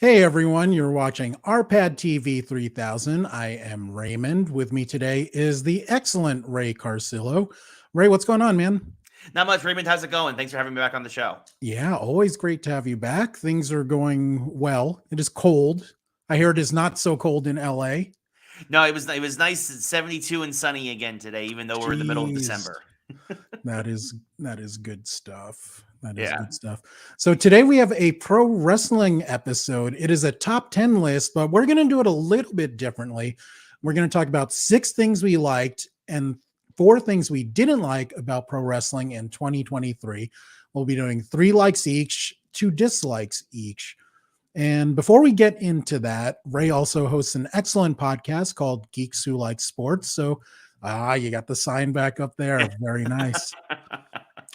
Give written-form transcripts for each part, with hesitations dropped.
Hey everyone, you're watching RPadTV 3000. I am Raymond. With me today is the excellent Ray Carsillo. Ray, what's going on, man? Not much, Raymond. How's it going? Thanks for having me back on the show. Yeah, always great to have you back. Things are going well. It is cold. I hear it is not so cold in LA. No, it was nice, 72 and sunny again today, even though we're in the middle of Jeez, December. that is good stuff. That is Yeah. good stuff. So today we have a pro wrestling episode. It is a top 10 list, but we're going to do it a little bit differently. We're going to talk about 6 things we liked and 4 things we didn't like about pro wrestling in 2023. We'll be doing 3 likes each, 2 dislikes each. And before we get into that, Ray also hosts an excellent podcast called Geeks Who Like Sports. So, you got the sign back up there. Very nice.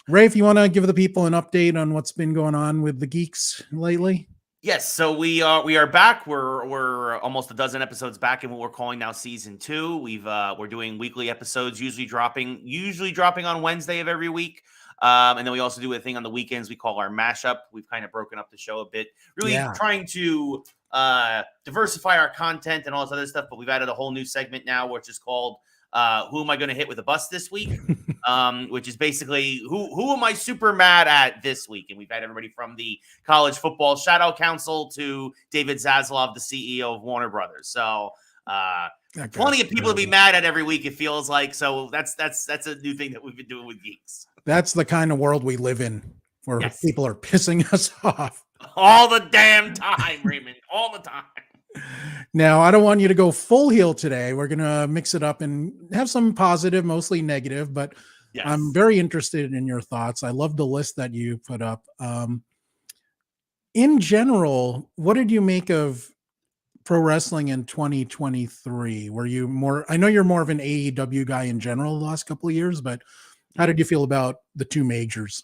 Ray, if you want to give the people an update on what's been going on with the Geeks lately. Yes, so we are back. We're almost a dozen episodes back in what we're calling now season 2. We're doing weekly episodes, usually dropping on Wednesday of every week. And then we also do a thing on the weekends we call our mashup. We've kind of broken up the show a bit, really trying to diversify our content and all this other stuff. But we've added a whole new segment now, which is called "Who Am I Going to Hit with a Bus This Week?" Which is basically who am I super mad at this week? And we've had everybody from the College Football Shadow Council to David Zaslav, the CEO of Warner Brothers. So plenty of people to be mad at every week, it feels like. So that's a new thing that we've been doing with Geeks. That's the kind of world we live in, where people are pissing us off all the damn time, Raymond, all the time. Now, I don't want you to go full heel today. We're going to mix it up and have some positive, mostly negative, but I'm very interested in your thoughts. I love the list that you put up. In general, what did you make of pro wrestling in 2023? Were you more, I know you're more of an AEW guy in general the last couple of years, but how did you feel about the 2 majors?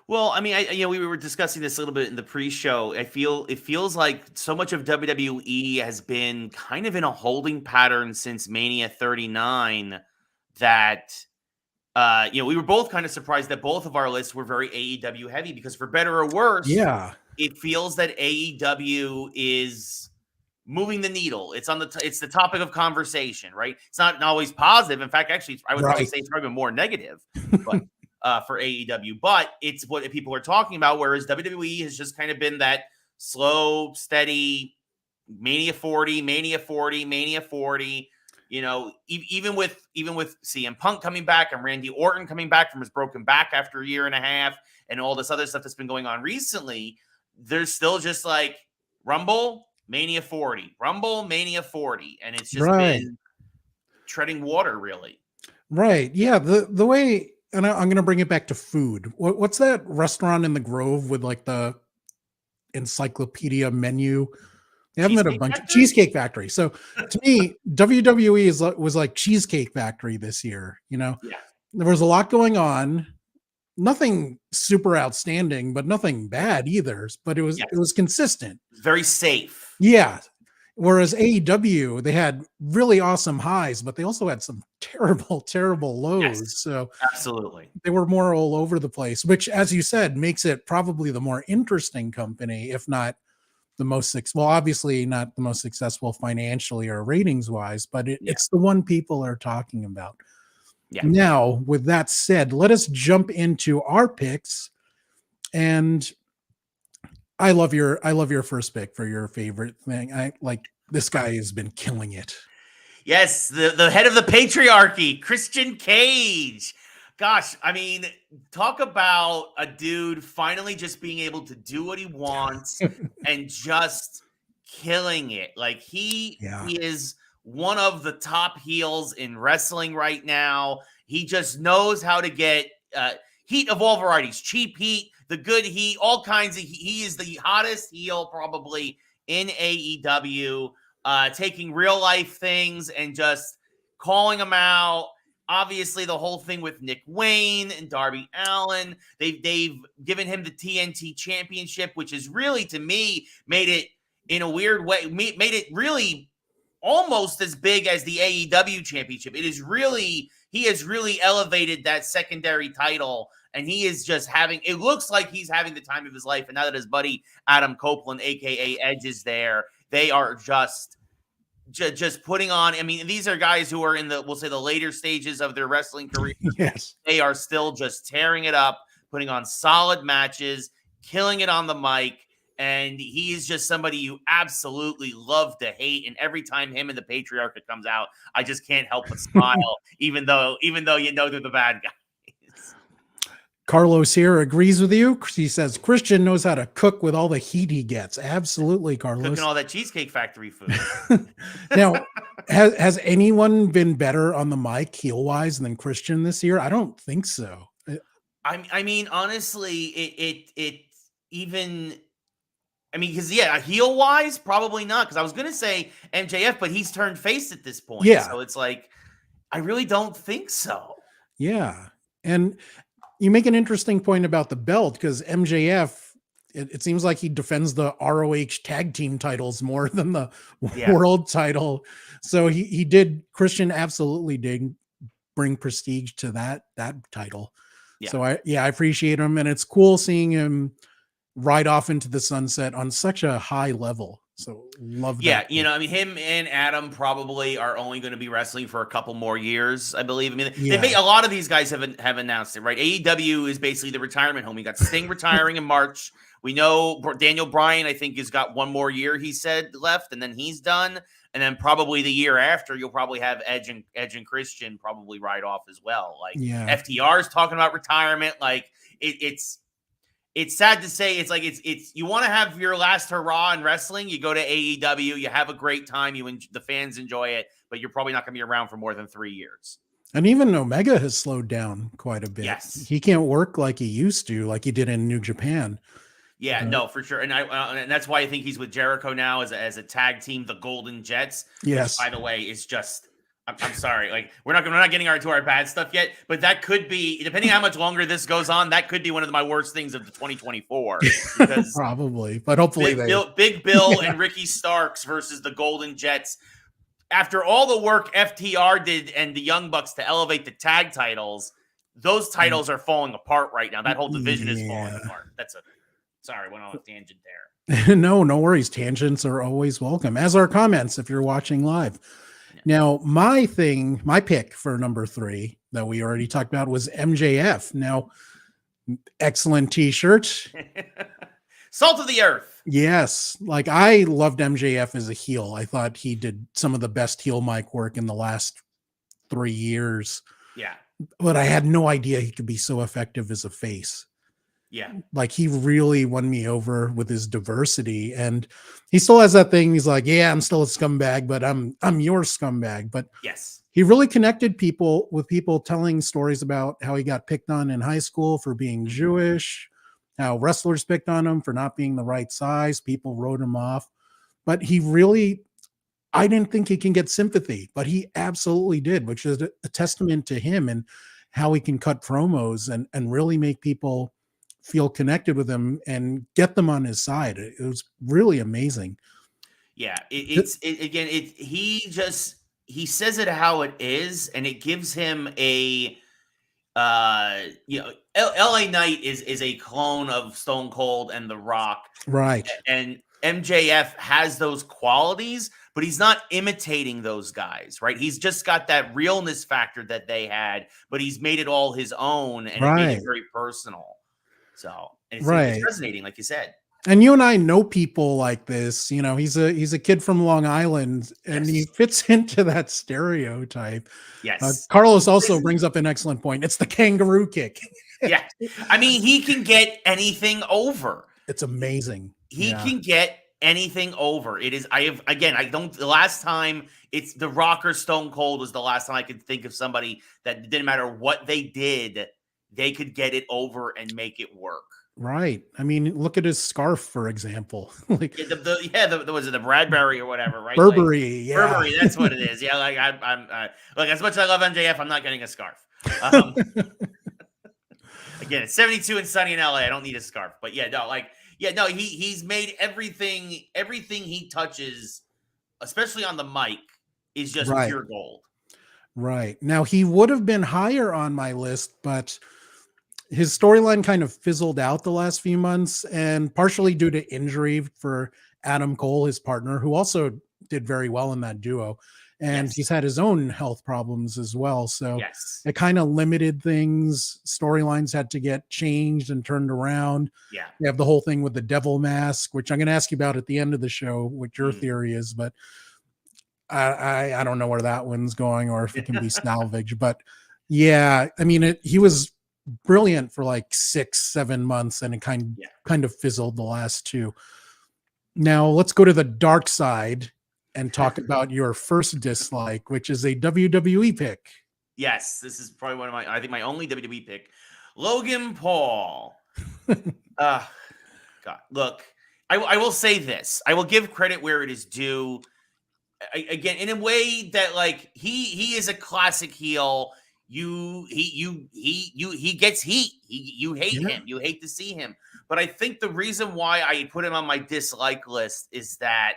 Well, I mean, we were discussing this a little bit in the pre-show. It feels like so much of WWE has been kind of in a holding pattern since Mania 39 that we were both kind of surprised that both of our lists were very AEW heavy, because for better or worse, it feels that AEW is moving the needle. It's the topic of conversation, right? It's not always positive. In fact, actually, I would probably say it's probably more negative, but for AEW. But it's what people are talking about. Whereas WWE has just kind of been that slow, steady Mania 40, Mania 40, Mania 40. Even with CM Punk coming back and Randy Orton coming back from his broken back after a year and a half, and all this other stuff that's been going on recently, there's still just like Rumble, Mania 40, Rumble, Mania 40, and it's just been treading water, really. Right. Yeah. The way, and I'm going to bring it back to food. What's that restaurant in the Grove with like the encyclopedia menu? They haven't had a bunch of Cheesecake Factory. So to me, WWE was like Cheesecake Factory this year. There was a lot going on. Nothing super outstanding, but nothing bad either. But it was consistent. Very safe. Yeah. Whereas AEW, they had really awesome highs, but they also had some terrible, terrible lows. Yes, so absolutely, they were more all over the place, which, as you said, makes it probably the more interesting company, if not the most obviously not the most successful financially or ratings wise, but it's the one people are talking about. Now, with that said, let us jump into our picks. And I love your first pick for your favorite thing. I like, this guy has been killing it. Yes, the head of the patriarchy, Christian Cage. Gosh, I mean, talk about a dude finally just being able to do what he wants and just killing it. Like he is one of the top heels in wrestling right now. He just knows how to get heat of all varieties, cheap heat, the good heat, all kinds of. He is the hottest heel probably in AEW, taking real life things and just calling them out. Obviously, the whole thing with Nick Wayne and Darby Allin, they've given him the TNT Championship, which is really, to me, made it in a weird way, made it really almost as big as the AEW Championship. It is really he has really elevated that secondary title, and he is just it looks like he's having the time of his life. And now that his buddy Adam Copeland, aka Edge, is there, they are just putting on. I mean, these are guys who are in we'll say the later stages of their wrestling career. Yes. They are still just tearing it up, putting on solid matches, killing it on the mic. And he is just somebody you absolutely love to hate. And every time him and the Patriarchate comes out, I just can't help but smile, even though you know they're the bad guys. Carlos here agrees with you. He says Christian knows how to cook with all the heat he gets. Absolutely, Carlos. Cooking all that Cheesecake Factory food. Now, has anyone been better on the mic heel-wise than Christian this year? I don't think so. I mean, honestly, it even. I mean, because heel wise, probably not. Because I was gonna say MJF, but he's turned face at this point. Yeah. So it's like, I really don't think so. Yeah, and you make an interesting point about the belt, because MJF, it seems like he defends the ROH tag team titles more than the world title. So Christian absolutely did bring prestige to that title. Yeah. So I appreciate him, and it's cool seeing him ride off into the sunset on such a high level. So love that. Yeah, you know, I mean, him and Adam probably are only going to be wrestling for a couple more years, I believe. I mean, a lot of these guys have announced it, right? AEW is basically the retirement home. We got Sting retiring in March. We know Daniel Bryan, I think, has got one more year, he said, left, and then he's done. And then probably the year after, you'll probably have Edge and Christian probably ride off as well. Like FTR is talking about retirement. Like it's sad to say. It's like it's you want to have your last hurrah in wrestling. You go to AEW, you have a great time, the fans enjoy it, but you're probably not going to be around for more than 3 years. And even Omega has slowed down quite a bit. Yes, he can't work like he used to, like he did in New Japan. Yeah, no, for sure, and and that's why I think he's with Jericho now as a tag team, the Golden Jets. Yes, which, by the way, is just. I'm sorry, like we're not getting to our bad stuff yet, but that could be, depending on how much longer this goes on, that could be one of my worst things of the 2024. Because probably, but hopefully Big Bill and Ricky Starks versus the Golden Jets. After all the work FTR did and the Young Bucks to elevate the tag titles, those titles are falling apart right now. That whole division is falling apart. Sorry, went on a tangent there. No worries. Tangents are always welcome, as are comments if you're watching live. Now, my pick for number 3 that we already talked about was MJF. Now, excellent t-shirt. Salt of the earth. Yes. Like, I loved MJF as a heel. I thought he did some of the best heel mic work in the last 3 years. Yeah. But I had no idea he could be so effective as a face. Yeah. Like, he really won me over with his diversity, and he still has that thing. He's like, yeah, I'm still a scumbag, but I'm your scumbag. But yes, he really connected people telling stories about how he got picked on in high school for being Jewish, how wrestlers picked on him for not being the right size. People wrote him off, but I didn't think he can get sympathy, but he absolutely did, which is a testament to him and how he can cut promos and really make people feel connected with him and get them on his side. It was really amazing. Yeah, he says it how it is, and it gives him a LA Knight is a clone of Stone Cold and The Rock, right? And MJF has those qualities, but he's not imitating those guys, right? He's just got that realness factor that they had, but he's made it all his own, and it made it very personal. So, and it's resonating, like you said. And you and I know people like this. You know, he's a kid from Long Island, and he fits into that stereotype. Yes. Carlos also brings up an excellent point. It's the kangaroo kick. Yeah. I mean, he can get anything over. It's amazing. He can get anything over. The last time it's The Rock or Stone Cold was the last time I could think of somebody that didn't matter what they did, they could get it over and make it work. Right. I mean, look at his scarf, for example. Like was it the Bradbury or whatever, right? Burberry, Burberry, that's what it is. Yeah, like I'm look, as much as I love MJF, I'm not getting a scarf. Again, it's 72 and sunny in LA. I don't need a scarf. But he's made everything he touches, especially on the mic, is just pure gold. Right. Now, he would have been higher on my list, but his storyline kind of fizzled out the last few months, and partially due to injury for Adam Cole, his partner, who also did very well in that duo. And he's Yes. had his own health problems as well. So Yes. it kind of limited things. Storylines had to get changed and turned around. Yeah. We have the whole thing with the devil mask, which I'm going to ask you about at the end of the show, what your Mm. theory is, but I don't know where that one's going or if it can be salvaged. But yeah, I mean, he was brilliant for like 6-7 months, and it Yeah. kind of fizzled the last two. Now let's go to the dark side and talk about your first dislike, which is a WWE pick. Yes, this is probably one of I think my only WWE pick. Logan Paul. Uh God, look, I will say this. I will give credit where it is due. Again, in a way that like he is a classic heel. He gets heat. You hate Yeah, him. You hate to see him. But I think the reason why I put him on my dislike list is that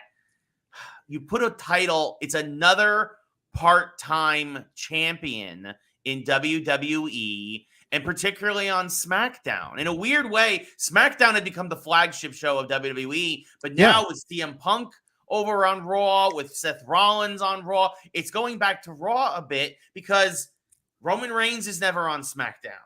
you put a title, it's another part-time champion in WWE and particularly on SmackDown. In a weird way, SmackDown had become the flagship show of WWE, but yeah, now with CM Punk over on Raw, with Seth Rollins on Raw, it's going back to Raw a bit because Roman Reigns is never on SmackDown.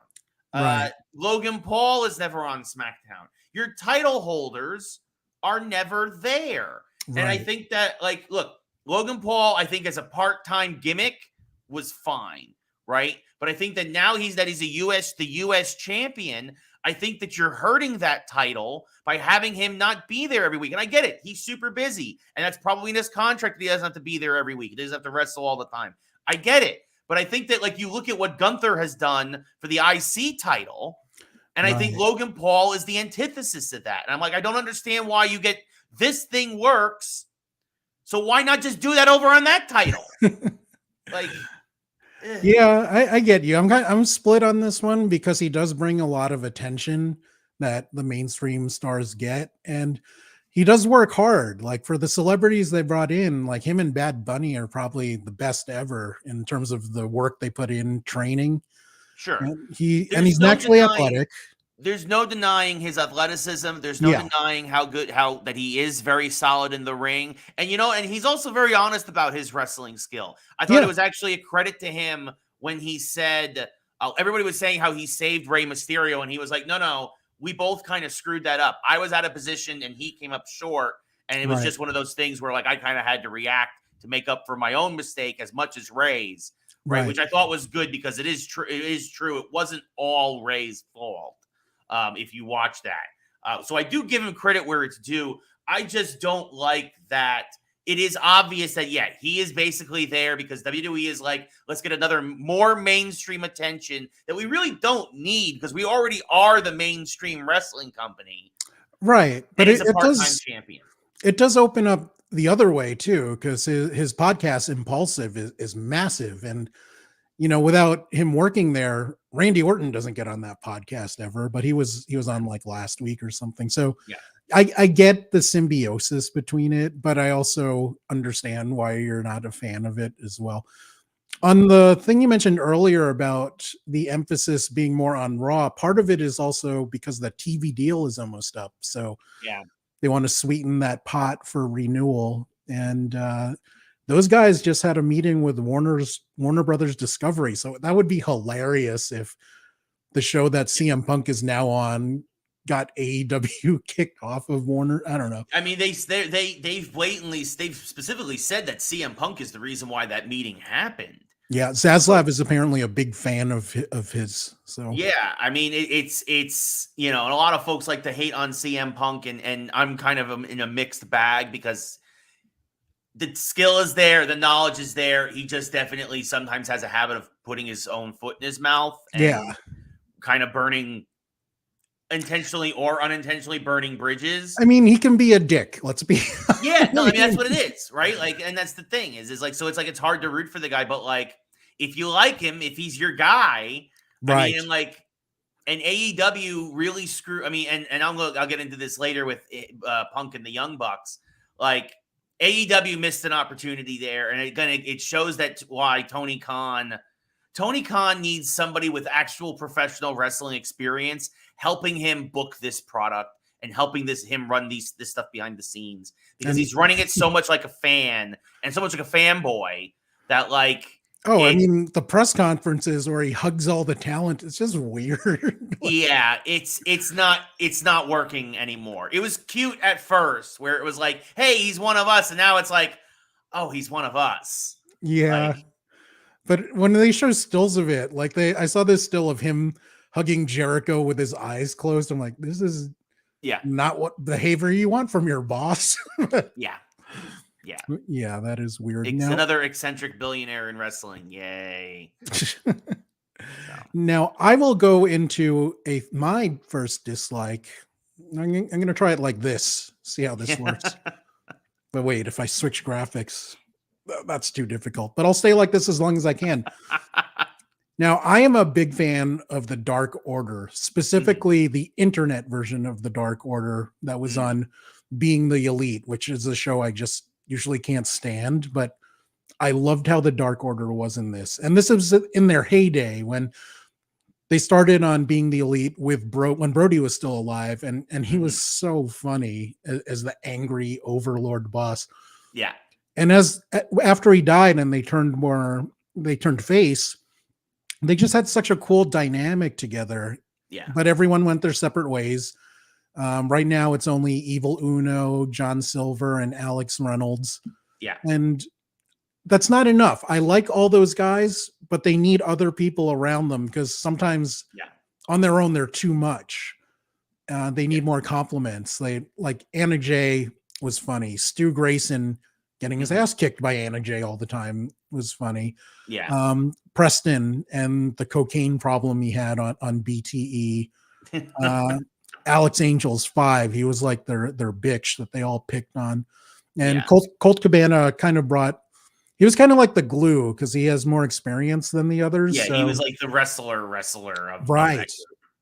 right, Logan Paul is never on SmackDown. Your title holders are never there. And I right, think that, like, look, Logan Paul, I think as a part-time gimmick was fine, right? But I think that now he's the US champion. I think that you're hurting that title by having him not be there every week. And I get it. He's super busy. And that's probably in his contract that he doesn't have to be there every week. He doesn't have to wrestle all the time. I get it. But I think that, like, you look at what Gunther has done for the IC title, and I think right. Logan Paul is the antithesis of that. And I'm like, I don't understand why you get this thing works. So why not just do that over on that title? Like, Yeah, I get you. I'm split on this one because he does bring a lot of attention that the mainstream stars get, and he does work hard. Like for the celebrities they brought in, like him and Bad Bunny are probably the best ever in terms of the work they put in training. sure. And There's he's no naturally denying athletic. there's no denying his athleticism. There's no Yeah, denying how that he is very solid in the ring. And and he's also very honest about his wrestling skill. I thought it yeah, was actually a credit to him when he said everybody was saying how he saved Rey Mysterio, and he was like, no, we both kind of screwed that up. I was out of position and he came up short, and it was right, just one of those things where like I kind of had to react to make up for my own mistake as much as Ray's, right? right. Which I thought was good because it is true. It is true. It wasn't all Ray's fault. If you watch that. So I do give him credit where it's due. I just don't like that. It is obvious that, yeah, he is basically there because WWE is like, let's get another more mainstream attention that we really don't need because we already are the mainstream wrestling company. Right. And But he's a part-time champion. it does open up the other way too, because his podcast Impulsive is massive. And without him working there, Randy Orton doesn't get on that podcast ever, but he was on like last week or something. So Yeah. I get the symbiosis between it, but I also understand why you're not a fan of it as well. On the thing you mentioned earlier about the emphasis being more on Raw, part of it is also because the TV deal is almost up. So Yeah. they want to sweeten that pot for renewal. And those guys just had a meeting with Warner Brothers Discovery. So that would be hilarious if the show that CM Punk is now on got AEW kicked off of Warner. I don't know. I mean, they've specifically said that CM Punk is the reason why that meeting happened. Yeah, Zaslav is apparently a big fan of his. So yeah, I mean, it's and a lot of folks like to hate on CM Punk, and I'm kind of in a mixed bag because the skill is there, the knowledge is there. He just definitely sometimes has a habit of putting his own foot in his mouth and yeah, kind of intentionally or unintentionally burning bridges. I mean, he can be a dick. Let's be. Yeah, no, I mean that's what it is, right? Like, and that's the thing is like, so it's like it's hard to root for the guy, but like if you like him, if he's your guy, Right. I mean, and like, and AEW really screw. I mean, and I'll get into this later with Punk and the Young Bucks. Like AEW missed an opportunity there, and it shows that why Tony Khan needs somebody with actual professional wrestling experience helping him book this product and helping him run this stuff behind the scenes, because he's running it so much like a fan and so much like a fanboy that like. Oh, I mean, the press conferences where he hugs all the talent, it's just weird. Yeah, it's not working anymore. It was cute at first where it was like, hey, he's one of us, and now it's like, oh, he's one of us. Yeah. Like, but when they show stills of it, like I saw this still of him hugging Jericho with his eyes closed. I'm like, this is not what behavior you want from your boss. Yeah. Yeah, that is weird. It's another eccentric billionaire in wrestling. Yay. Now I will go into my first dislike. I'm going to try it like this. See how this works. But wait, if I switch graphics, that's too difficult. But I'll stay like this as long as I can. Now, I am a big fan of the Dark Order, specifically the internet version of the Dark Order that was on Being the Elite, which is a show I just usually can't stand, but I loved how the Dark Order was in this. And this was in their heyday when they started on Being the Elite with when Brody was still alive, and he was so funny as the angry overlord boss. Yeah. And after he died and they turned face, they just had such a cool dynamic together. Yeah. But everyone went their separate ways. Right now, it's only Evil Uno, John Silver, and Alex Reynolds. Yeah. And that's not enough. I like all those guys, but they need other people around them because sometimes on their own, they're too much. They need more compliments. Like Anna Jay was funny. Stu Grayson getting his ass kicked by Anna Jay all the time was funny. Yeah. Preston and the cocaine problem he had on BTE. Alex Angel's 5. He was like their bitch that they all picked on. And Colt Cabana he was kind of like the glue because he has more experience than the others. Yeah, so. He was like the wrestler of right.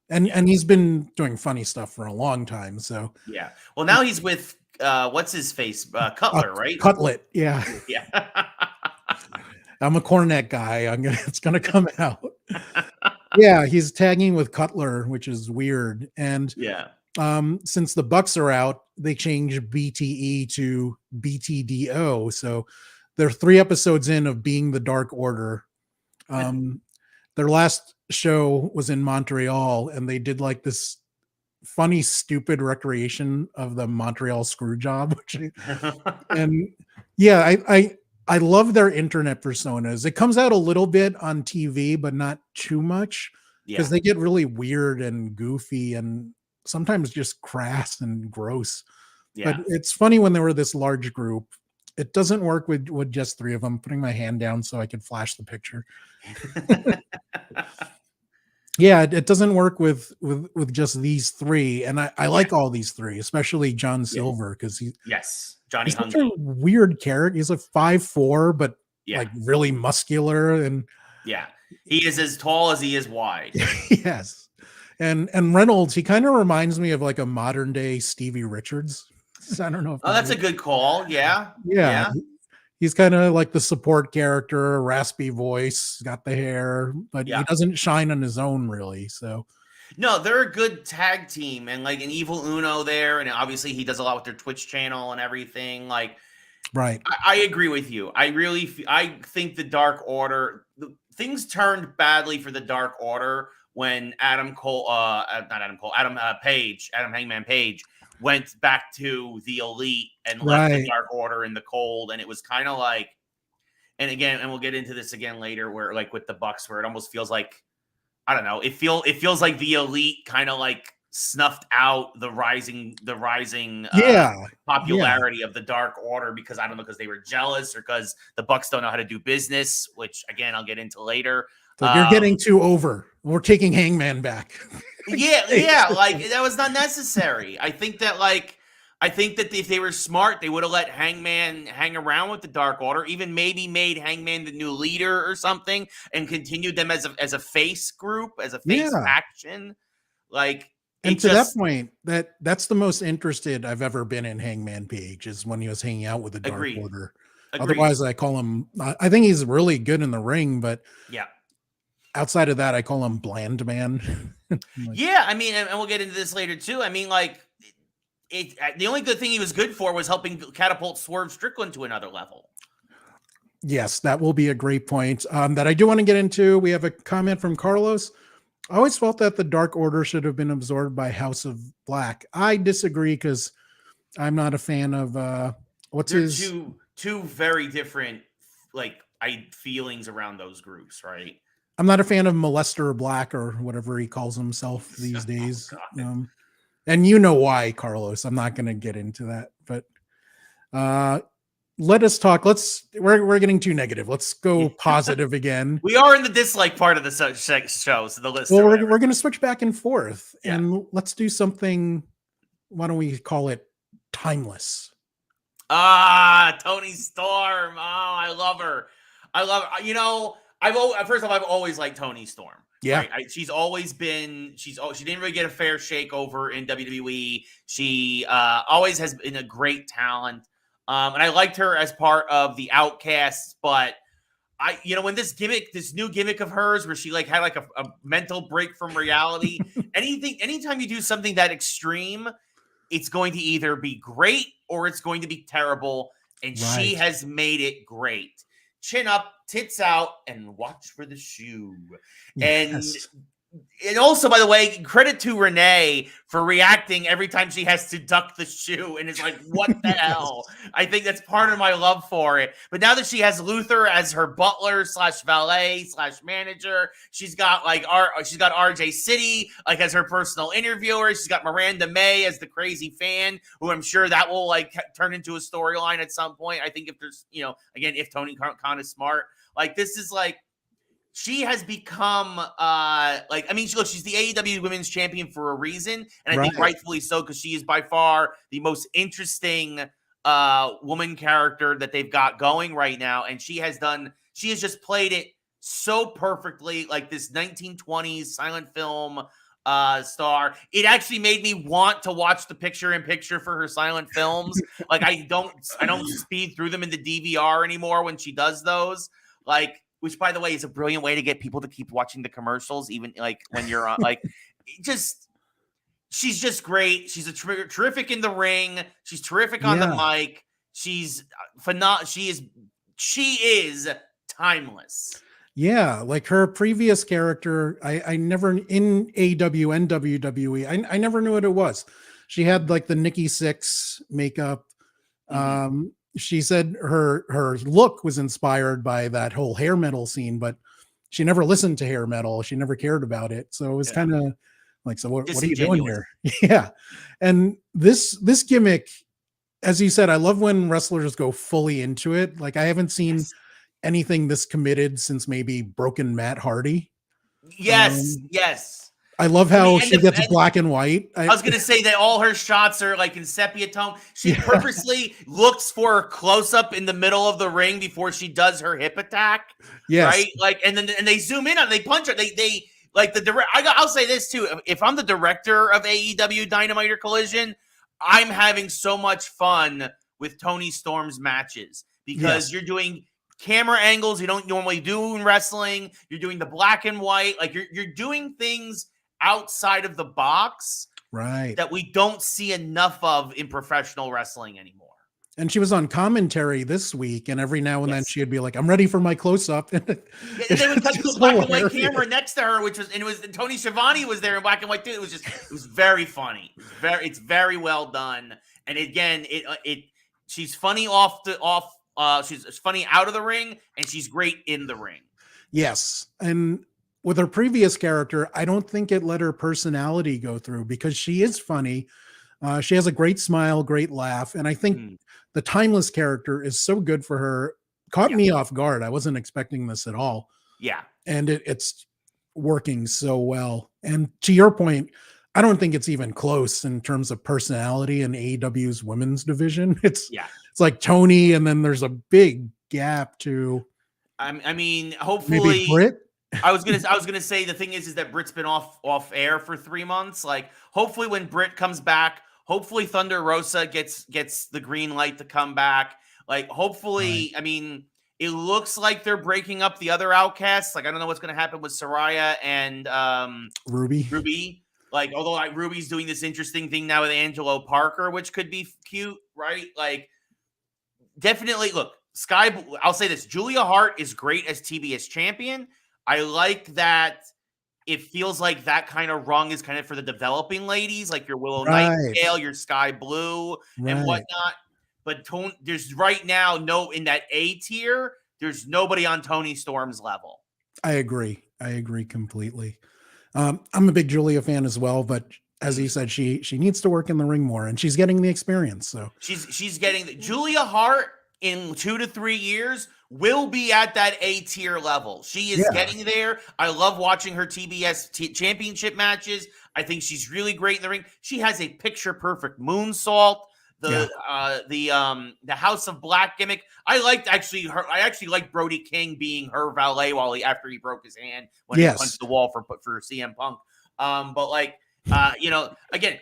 And he's been doing funny stuff for a long time. So yeah. Well, now he's with what's his face? Cutler, right? Cutlet, yeah. Yeah. I'm a Cornet guy. It's gonna come out. Yeah, he's tagging with Cutler, which is weird. And since the Bucks are out, they changed BTE to BTDO. So they're 3 episodes in of Being the Dark Order. Their last show was in Montreal, and they did like this funny, stupid recreation of the Montreal screw job. And yeah, I love their internet personas. It comes out a little bit on TV, but not too much because they get really weird and goofy and sometimes just crass and gross. Yeah. But it's funny when they were this large group. It doesn't work with just 3 of them. Putting my hand down so I could flash the picture. Yeah, it doesn't work with just these 3. And I like all these 3, especially John Silver, because Johnny he's such a weird character. He's like 5'4", but like really muscular, and he is as tall as he is wide. Yes. And Reynolds, he kind of reminds me of like a modern day Stevie Richards. I don't know if that's a good call. Yeah. He's kind of like the support character, raspy voice, got the hair, but he doesn't shine on his own really. So no, they're a good tag team, and like an Evil Uno there, and obviously he does a lot with their Twitch channel and everything. Like, right. I agree with you. I think the Dark Order, things turned badly for the Dark Order when Adam Hangman Page went back to the Elite and left the Dark Order in the cold. And it was kind of like, and we'll get into this again later, where like with the Bucks, where it almost feels like, I don't know, it feels like the Elite kind of like snuffed out the rising popularity of the Dark Order, because I don't know, because they were jealous or because the Bucks don't know how to do business, which again I'll get into later. So you're getting too over. We're taking Hangman back. Yeah, like that was not necessary. I think that if they were smart, they would have let Hangman hang around with the Dark Order, even maybe made Hangman the new leader or something, and continued them as a face group, as a face faction. Like, And to that point, that's the most interested I've ever been in Hangman Page, is when he was hanging out with the Dark Order. Otherwise, I call him, I think he's really good in the ring, but yeah. Outside of that, I call him bland man. Yeah, I mean, and we'll get into this later too. I mean, like, the only good thing he was good for was helping catapult Swerve Strickland to another level. Yes, that will be a great point. That I do want to get into. We have a comment from Carlos. I always felt that the Dark Order should have been absorbed by House of Black. I disagree because I'm not a fan of two very different feelings around those groups, right? I'm not a fan of Molester Black or whatever he calls himself these days. And you know why, Carlos. I'm not going to get into that, but let us talk. We're getting too negative. Let's go positive again. We are in the dislike part of the show, so the list. Well, we're going to switch back and forth, and let's do something. Why don't we call it timeless? Toni Storm. Oh, I love her. You know, first of all, I've always liked Toni Storm. Yeah, right? She's always been. She didn't really get a fair shake over in WWE. She always has been a great talent. And I liked her as part of the Outcasts, but when this new gimmick of hers where she had a mental break from reality, anytime you do something that extreme, it's going to either be great or it's going to be terrible. And she has made it great. Chin up, tits out, and watch for the shoe. Yes. And also, by the way, credit to Renee for reacting every time she has to duck the shoe and is like, what the hell? I think that's part of my love for it. But now that she has Luther as her butler / valet / manager, she's got RJ City as her personal interviewer. She's got Miranda May as the crazy fan, who I'm sure that will turn into a storyline at some point. I think if there's, again, if Tony Khan is smart, this is she has become she's the AEW Women's Champion for a reason, and I think rightfully so, because she is by far the most interesting woman character that they've got going right now, and she has just played it so perfectly, this 1920s silent film star. It actually made me want to watch the picture-in-picture for her silent films. I don't speed through them in the DVR anymore when she does those. Which, by the way, is a brilliant way to get people to keep watching the commercials, even when you're on. She's just great. She's terrific in the ring. She's terrific on the mic. She's phenomenal. She is timeless. Yeah, her previous character, I never in AEW and WWE, I never knew what it was. She had the Nikki Sixx makeup. Mm-hmm. She said her look was inspired by that whole hair metal scene, but she never listened to hair metal. She never cared about it. So it was kind of so what are you doing here? Yeah. And this gimmick, as you said, I love when wrestlers go fully into it. I haven't seen anything this committed since maybe Broken Matt Hardy. Yes. I love how she gets black and white. I was going to say that all her shots are in sepia tone. She purposely looks for a close-up in the middle of the ring before she does her hip attack. Yes. Right? And they zoom in on it. They punch her. I'll say this too. If I'm the director of AEW Dynamite or Collision, I'm having so much fun with Toni Storm's matches because you're doing camera angles you don't normally do in wrestling. You're doing the black and white. You're doing things outside of the box, that we don't see enough of in professional wrestling anymore. And she was on commentary this week, and every now and then she'd be like, "I'm ready for my close-up." And they would cut to a black and white camera next to her, it was Tony Schiavone was there in black and white too. It was very funny. It's very well done. And again, she's funny she's funny out of the ring, and she's great in the ring. Yes, and with her previous character, I don't think it let her personality go through, because she is funny. She has a great smile, great laugh. And I think the timeless character is so good for her. Caught me off guard. I wasn't expecting this at all. Yeah. And it's working so well. And to your point, I don't think it's even close in terms of personality in AEW's women's division. It's like Tony, and then there's a big gap to, I mean, hopefully maybe Britt. I was gonna say the thing is that Britt's been off air for 3 months. Like, hopefully when Britt comes back, hopefully Thunder Rosa gets the green light to come back. Like, hopefully, I mean, it looks like they're breaking up the other outcasts. Like, I don't know what's gonna happen with Soraya and Ruby. Like, although Ruby's doing this interesting thing now with Angelo Parker, which could be cute, right? Like, definitely look, I'll say this: Julia Hart is great as TBS champion. I like that it feels like that kind of rung is kind of for the developing ladies, like your Willow Nightingale, your Sky Blue, and whatnot. But there's right now in that A tier, there's nobody on Toni Storm's level. I agree completely. I'm a big Julia fan as well, but as you said, she needs to work in the ring more, and she's getting the experience. So she's getting Julia Hart in 2 to 3 years will be at that A tier level. She is getting there. I love watching her TBS championship matches. I think she's really great in the ring. She has a picture perfect moonsault. The House of Black gimmick. I actually liked Brody King being her valet after he broke his hand when he punched the wall for CM Punk. But like, again,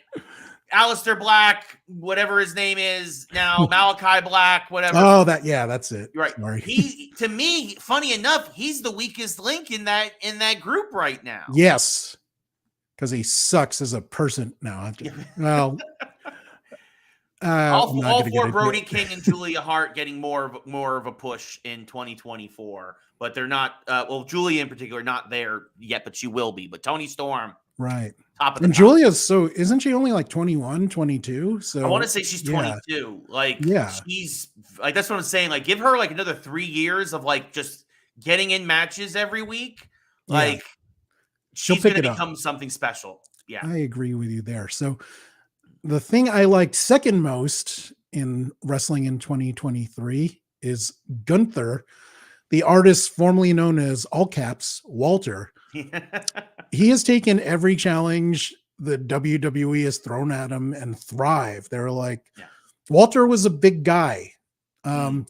Aleister Black, whatever his name is now, Malachi Black, whatever. Oh, that's it. Right. Sorry. He, to me, funny enough, he's the weakest link in that group right now. Yes, because he sucks as a person. No, well, all for Brody King and Julia Hart getting more of a push in 2024, but they're not. Julia in particular not there yet, but she will be. But Toni Storm, right. Top of and Julia's isn't she only like 21, 22? So I want to say she's 22. Like, she's like, that's what I'm saying. Like, give her like another 3 years of like just getting in matches every week. Like, she's going to become something special. Yeah, I agree with you there. So the thing I liked second most in wrestling in 2023 is Gunther, the artist formerly known as all caps Walter. He has taken every challenge the WWE has thrown at him and thrive. They're like, Walter was a big guy.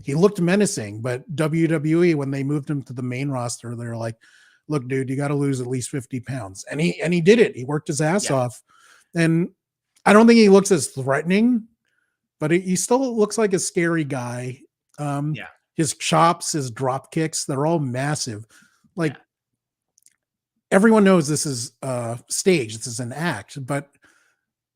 He looked menacing, but WWE, when they moved him to the main roster, they're like, look, dude, you got to lose at least 50 pounds. And he did it. He worked his ass off. And I don't think he looks as threatening, but he still looks like a scary guy. His chops, his drop kicks, they're all massive. Like, everyone knows this is stage. This is an act, but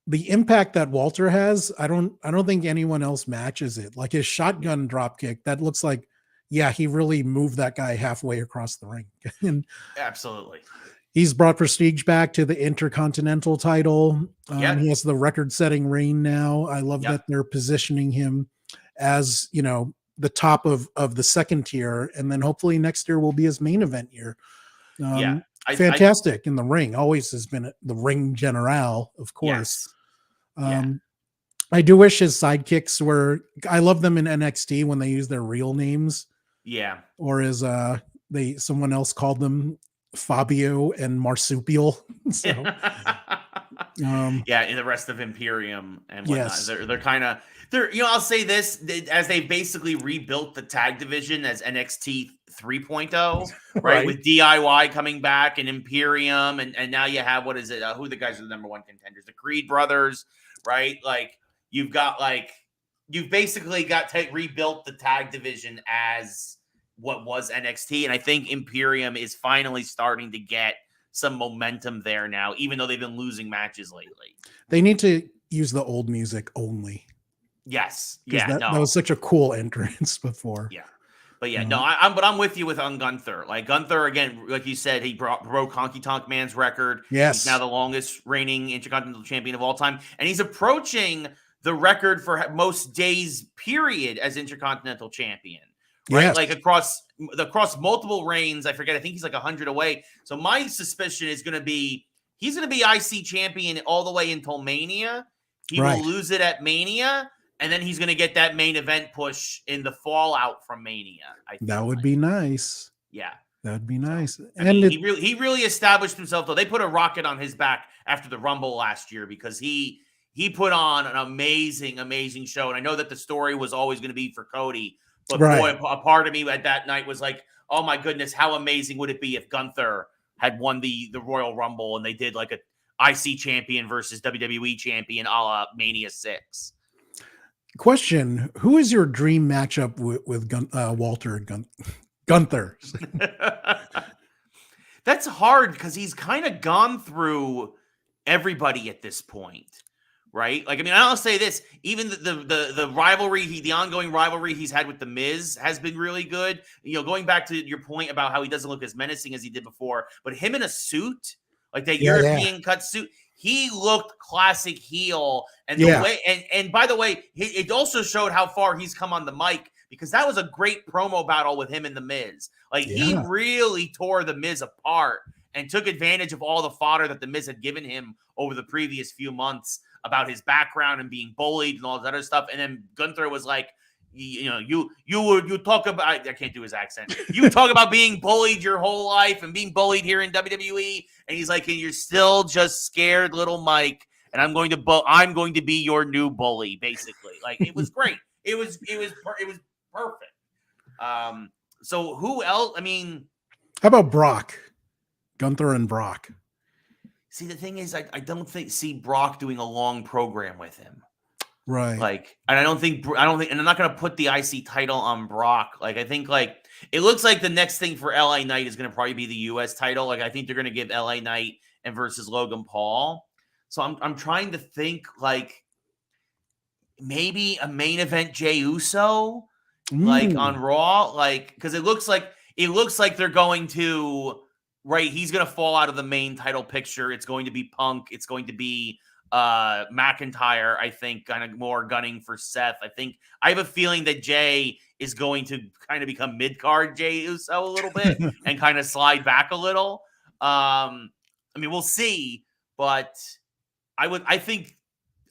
the impact that Walter has, I don't think anyone else matches it. Like his shotgun drop kick, that looks like, he really moved that guy halfway across the ring. And absolutely. He's brought prestige back to the Intercontinental title. He has the record-setting reign now. I love that they're positioning him as, the top of the second tier, and then hopefully next year will be his main event year. Fantastic in the ring. Always has been the ring general, of course. I do wish his sidekicks were. I love them in NXT when they use their real names. Yeah. Or as someone else called them, Fabio and Marsupial. So, in the rest of Imperium and whatnot. They're kind of. I'll say this, as they basically rebuilt the tag division as NXT 3.0, right? With DIY coming back and Imperium, and now you have, what is it? Who the guys are the number one contenders? The Creed brothers, right? Like, you've basically got rebuilt the tag division as what was NXT, and I think Imperium is finally starting to get some momentum there now, even though they've been losing matches lately. They need to use the old music only. Yes. That was such a cool entrance before. Yeah. But I'm with you on Gunther. Like, Gunther, again, like you said, he broke Honky Tonk Man's record. Yes. He's now the longest reigning Intercontinental Champion of all time. And he's approaching the record for most days, period, as Intercontinental Champion. Right? Yes. Like, across multiple reigns. I think he's like 100 away. So my suspicion is going to be, he's going to be IC champion all the way until Mania. He will lose it at Mania. And then he's going to get that main event push in the fallout from Mania. That would be nice. Yeah. That'd be nice. He really established himself, though. They put a rocket on his back after the Rumble last year because he put on an amazing, amazing show. And I know that the story was always going to be for Cody. But boy, a part of me at that night was like, oh my goodness, how amazing would it be if Gunther had won the Royal Rumble and they did like a IC champion versus WWE champion a la Mania 6. Question: who is your dream matchup with Gunther? That's hard because he's kind of gone through everybody at this point, right? Like, I mean, I'll say this: even the rivalry, the ongoing rivalry he's had with the Miz has been really good. You know, going back to your point about how he doesn't look as menacing as he did before, but him in a suit, like that European cut suit, he looked classic heel. And the way, and by the way, it also showed how far he's come on the mic, because that was a great promo battle with him and the Miz. Like, he really tore the Miz apart and took advantage of all the fodder that the Miz had given him over the previous few months about his background and being bullied and all that other stuff. And then Gunther was like, you know, you talk about, I can't do his accent. You talk about being bullied your whole life and being bullied here in WWE. And he's like, and you're still just scared little Mike. And I'm going to be your new bully, basically. Like, it was great. It was perfect. So who else? I mean, how about Brock? Gunther and Brock. See, the thing is, I don't see Brock doing a long program with him. Right. Like, and I don't think, and I'm not going to put the IC title on Brock. Like, I think, like, it looks like the next thing for LA Knight is going to probably be the US title. Like, I think they're going to give LA Knight and versus Logan Paul. So I'm trying to think, like, maybe a main event Jey Uso, like on Raw, like, because it looks like they're going to, right, he's going to fall out of the main title picture. It's going to be Punk. It's going to be McIntyre, I think, kind of more gunning for Seth. I have a feeling that Jay is going to kind of become mid-card Jey Uso a little bit and kind of slide back a little. I mean, we'll see, but I think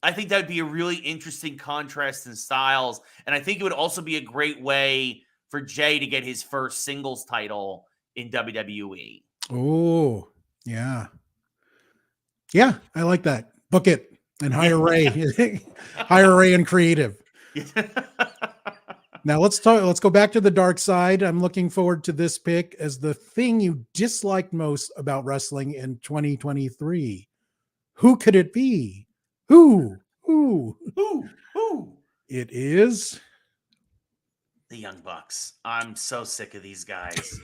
that would be a really interesting contrast in styles. And I think it would also be a great way for Jay to get his first singles title in WWE. Oh, yeah. Yeah, I like that. Book it and hire Ray. Hire Ray and creative. Now let's go back to the dark side. I'm looking forward to this pick as the thing you disliked most about wrestling in 2023. Who could it be? Who? It is the Young Bucks. I'm so sick of these guys.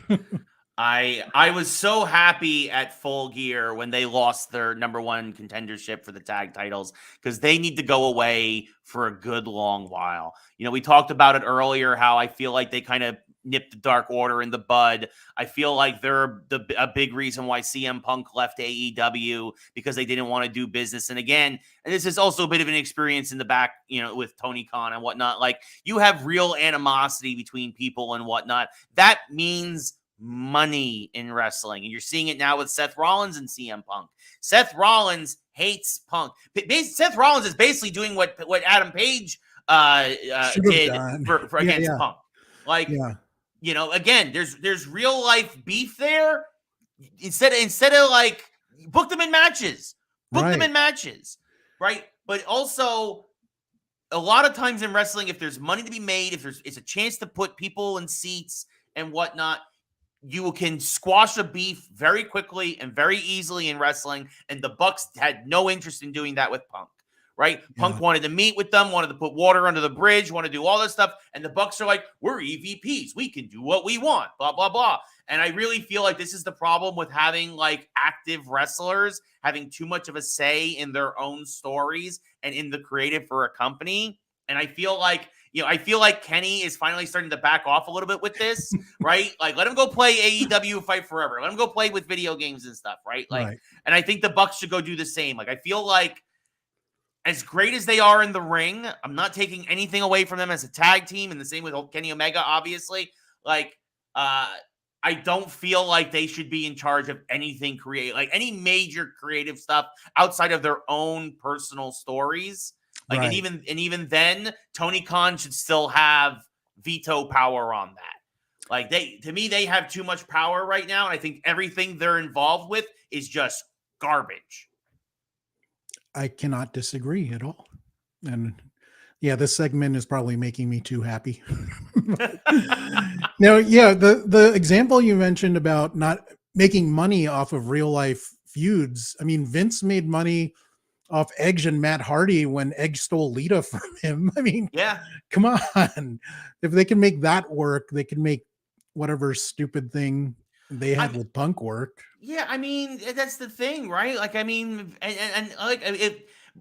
I was so happy at Full Gear when they lost their number one contendership for the tag titles, because they need to go away for a good long while. You know, we talked about it earlier, how I feel like they kind of nipped the Dark Order in the bud. I feel like they're a big reason why CM Punk left AEW, because they didn't want to do business. And again, this is also a bit of an experience in the back, you know, with Tony Khan and whatnot. Like, you have real animosity between people and whatnot. That means money in wrestling, and you're seeing it now with Seth Rollins and CM Punk. Seth Rollins hates Punk. Seth Rollins is basically doing what Adam Page did for against Punk. Like, you know, again, there's real life beef there. Instead of like, book them in matches, right? But also, a lot of times in wrestling, if there's money to be made, if it's a chance to put people in seats and whatnot, you can squash a beef very quickly and very easily in wrestling. And the Bucks had no interest in doing that with Punk, right? Yeah. Punk wanted to meet with them, wanted to put water under the bridge, want to do all this stuff. And the Bucks are like, we're EVPs. We can do what we want, blah, blah, blah. And I really feel like this is the problem with having like active wrestlers having too much of a say in their own stories and in the creative for a company. And I feel like, Kenny is finally starting to back off a little bit with this, right? Like, let him go play AEW Fight Forever. Let him go play with video games and stuff, right? Like, right. And I think the Bucks should go do the same. Like, I feel like as great as they are in the ring, I'm not taking anything away from them as a tag team, and the same with Kenny Omega, obviously. Like, I don't feel like they should be in charge of anything creative, like any major creative stuff outside of their own personal stories. Like, right. and even then, Tony Khan should still have veto power on that. Like, to me, they have too much power right now, and I think everything they're involved with is just garbage. I cannot disagree at all. And yeah, this segment is probably making me too happy. Now, yeah, the example you mentioned about not making money off of real life feuds. I mean, Vince made money off Edge and Matt Hardy when Edge stole Lita from him. I mean, Yeah. come on. If they can make that work, they can make whatever stupid thing they had with Punk work. Yeah, I mean, that's the thing, right? Like, I mean, and like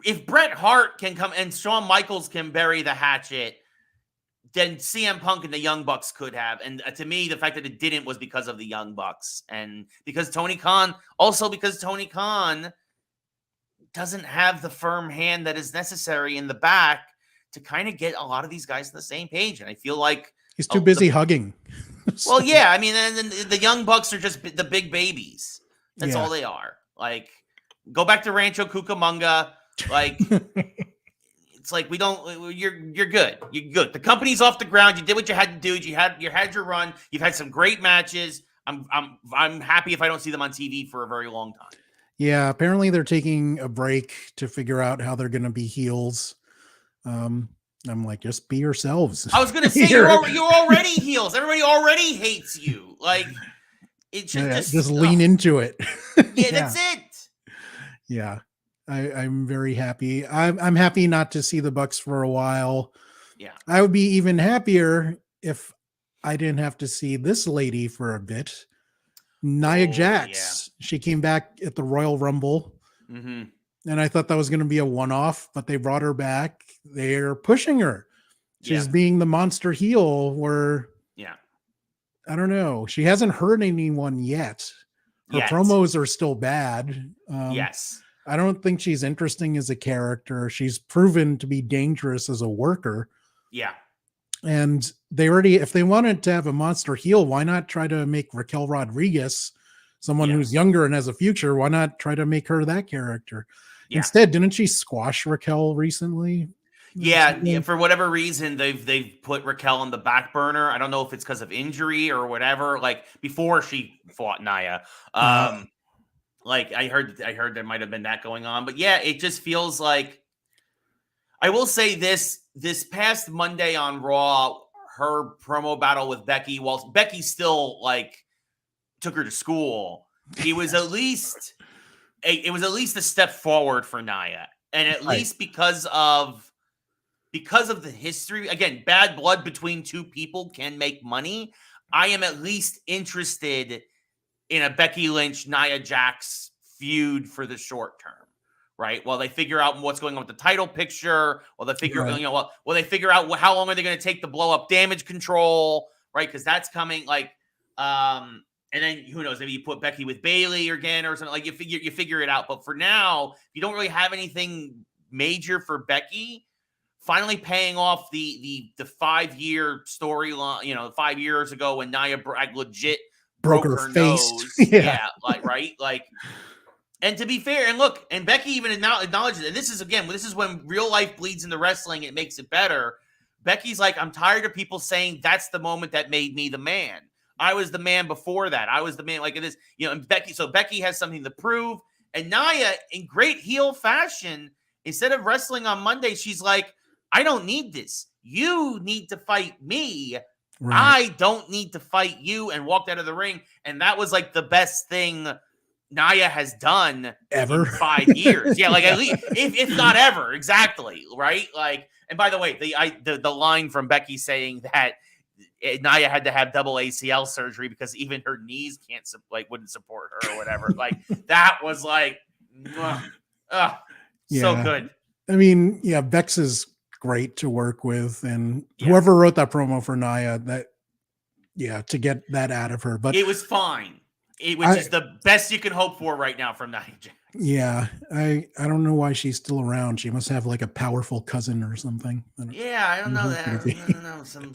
if Bret Hart can come and Shawn Michaels can bury the hatchet, then CM Punk and the Young Bucks could have. And to me, the fact that it didn't was because of the Young Bucks. And because Tony Khan doesn't have the firm hand that is necessary in the back to kind of get a lot of these guys on the same page. And I feel like he's too busy hugging. Well, yeah, I mean, and the Young Bucks are just the big babies. That's all they are. Like, go back to Rancho Cucamonga. Like, it's like you're good. You're good. The company's off the ground. You did what you had to do. You had your run. You've had some great matches. I'm happy if I don't see them on TV for a very long time. Yeah, apparently they're taking a break to figure out how they're going to be heels. I'm like, just be yourselves. I was going to say, you're already heels. Everybody already hates you. Like, it should just lean into it. Yeah, that's it. Yeah, I'm very happy. I'm happy not to see the Bucks for a while. Yeah, I would be even happier if I didn't have to see this lady for a bit. Nia Jax. Yeah. She came back at the Royal Rumble. Mm-hmm. And I thought that was going to be a one-off, but they brought her back. They're pushing her. She's being the monster heel where, I don't know. She hasn't hurt anyone yet. Her promos are still bad. Yes. I don't think she's interesting as a character. She's proven to be dangerous as a worker. Yeah. And if they wanted to have a monster heel, why not try to make Raquel Rodriguez someone who's younger and has a future? Why not try to make her that character? Yeah. Instead, didn't she squash Raquel recently? Yeah, for whatever reason, they've put Raquel on the back burner. I don't know if it's because of injury or whatever. Like before she fought Nia, like I heard there might have been that going on. But yeah, it just feels like. I will say this past Monday on Raw, her promo battle with Becky, while Becky still like took her to school, it was at least a step forward for Nia, and at least because of the history. Again, bad blood between two people can make money. I am at least interested in a Becky Lynch Nia Jax feud for the short term. Right. While they figure out what's going on with the title picture, while they figure, they figure out how long are they going to take to blow up Damage Control, right? Because that's coming. Like, and then who knows? Maybe you put Becky with Bayley again or something. Like you figure it out. But for now, you don't really have anything major for Becky. Finally, paying off the 5-year storyline. 5 years ago when Nia legit broke her face. Nose. Yeah, like. And to be fair, and look, and Becky even acknowledges it. And this is when real life bleeds into wrestling. It makes it better. Becky's like, I'm tired of people saying that's the moment that made me the man. I was the man before that. I was the man like this, and Becky has something to prove. And Nia, in great heel fashion, instead of wrestling on Monday, she's like, I don't need this. You need to fight me. Right. I don't need to fight you, and walked out of the ring. And that was like the best thing Nia has done ever in 5 years. Yeah, like at least if not ever, exactly, right? Like, and by the way, the line from Becky saying that Nia had to have double ACL surgery because even her knees wouldn't support her or whatever. Like that was like, so good. I mean, Bex is great to work with, and whoever wrote that promo for Nia, to get that out of her, but it was fine. Which is the best you can hope for right now from Nia Jax. Yeah, I don't know why she's still around. She must have like a powerful cousin or something. I don't know that. I don't know. Some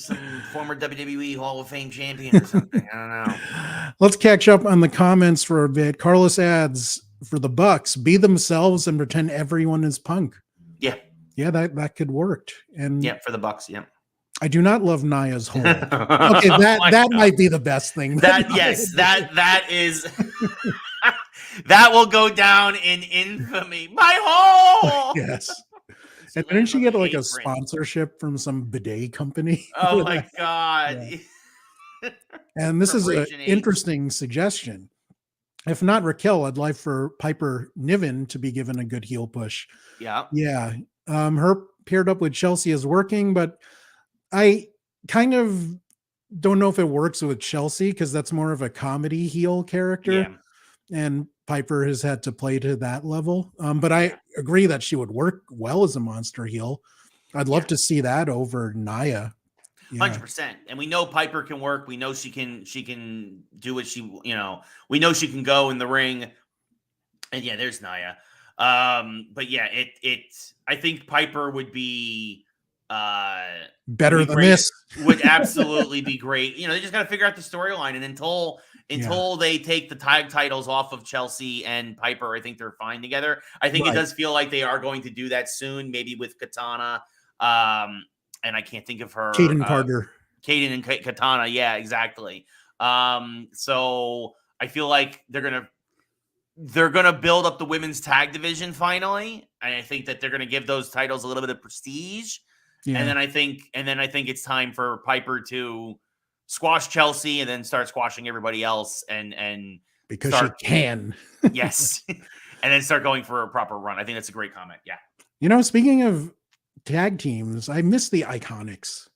former WWE Hall of Fame champion or something. I don't know. Let's catch up on the comments for a bit. Carlos adds, for the Bucks, be themselves and pretend everyone is Punk. Yeah. Yeah, that could work. And for the Bucks, I do not love Nia's hole. Okay, that might be the best thing. That is that will go down in infamy. My hole. Yes. And She didn't lands she on the get like a apron. sponsorship from some bidet company? Oh with my that? god. Yeah. And this is an Preparation H. interesting suggestion. If not Raquel, I'd like for Piper Niven to be given a good heel push. Yeah. Yeah. Her paired up with Chelsea is working, but I kind of don't know if it works with Chelsea because that's more of a comedy heel character. Yeah. And Piper has had to play to that level. But I Yeah. agree that she would work well as a monster heel. I'd love Yeah. to see that over Naya. Yeah. 100%. And we know Piper can work. We know she can do what we know she can go in the ring. And yeah, there's Naya. But yeah, I think Piper uh would Better be than great. this. Would absolutely be great. They just got to figure out the storyline, and Yeah. until they take the tag titles off of Chelsea and Piper, I think they're fine together. I think it Right. does feel like they are going to do that soon, maybe with Katana. And I can't think of her Caden Carter. Kaden and Katana. Yeah, exactly. So I feel like they're gonna build up the women's tag division finally, and I think that they're gonna give those titles a little bit of prestige. And Yeah. then I think it's time for Piper to squash Chelsea and then start squashing everybody else and Because she start can. yes, and then start going for a proper run. I think that's a great comment. Yeah, Speaking of tag teams, I miss the Iconics.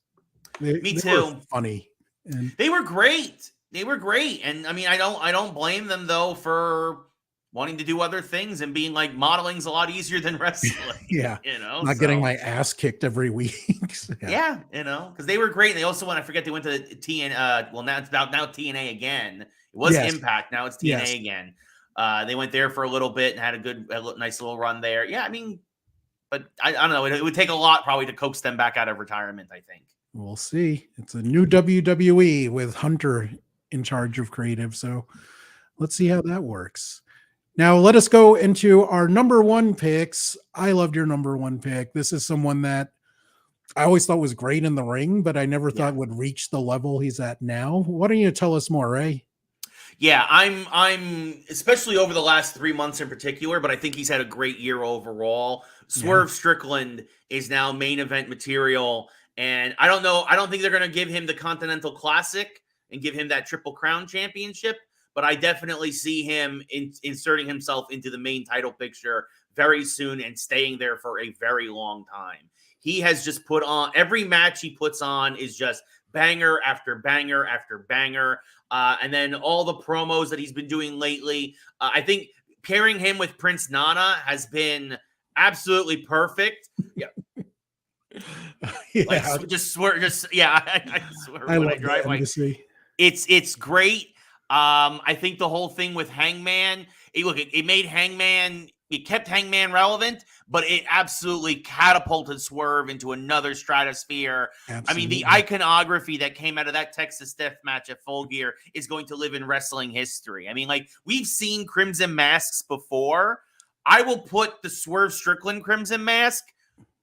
me They were too. funny. And They were great. They were great. And I mean, I don't blame them though for wanting to do other things and being like modeling's a lot easier than wrestling, yeah, not getting So my ass kicked every week. So, yeah. yeah, because they were great. And they also I forget they went to well, now it's now TNA again. It was Yes. Impact, now it's TNA Yes. again. They went there for a little bit and had a nice little run there. Yeah, I mean, but I don't know. It would take a lot probably to coax them back out of retirement, I think. We'll see. It's a new WWE with Hunter in charge of creative. So let's see how that works. Now let us go into our number one picks. I loved your number one pick. This is someone that I always thought was great in the ring, but I never Yeah. thought would reach the level he's at now. Why don't you tell us more, Ray? Yeah, I'm especially over the last 3 months in particular, but I think he's had a great year overall. Swerve Strickland is now main event material, and I don't know. I don't think they're going to give him the Continental Classic and give him that Triple Crown championship, but I definitely see him inserting himself into the main title picture very soon and staying there for a very long time. He has just put on every match he puts on is just banger after banger after banger. And then all the promos that he's been doing lately, I think pairing him with Prince Nana has been absolutely perfect. Yeah, yeah, like just swear, yeah. I swear I when I love drive the my, embassy. it's great. I think the whole thing with Hangman, it made Hangman. It kept Hangman relevant, but it absolutely catapulted Swerve into another stratosphere. Absolutely. I mean, the iconography that came out of that Texas Death Match at Full Gear is going to live in wrestling history. I mean, like, we've seen Crimson Masks before. I will put the Swerve Strickland Crimson Mask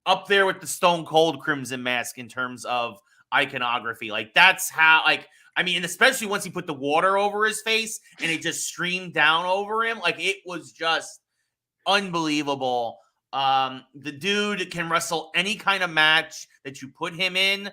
up there with the Stone Cold Crimson Mask in terms of iconography. Like, that's how, like, I mean, and especially once he put the water over his face and it just streamed down over him, like, it was just unbelievable. The dude can wrestle any kind of match that you put him in.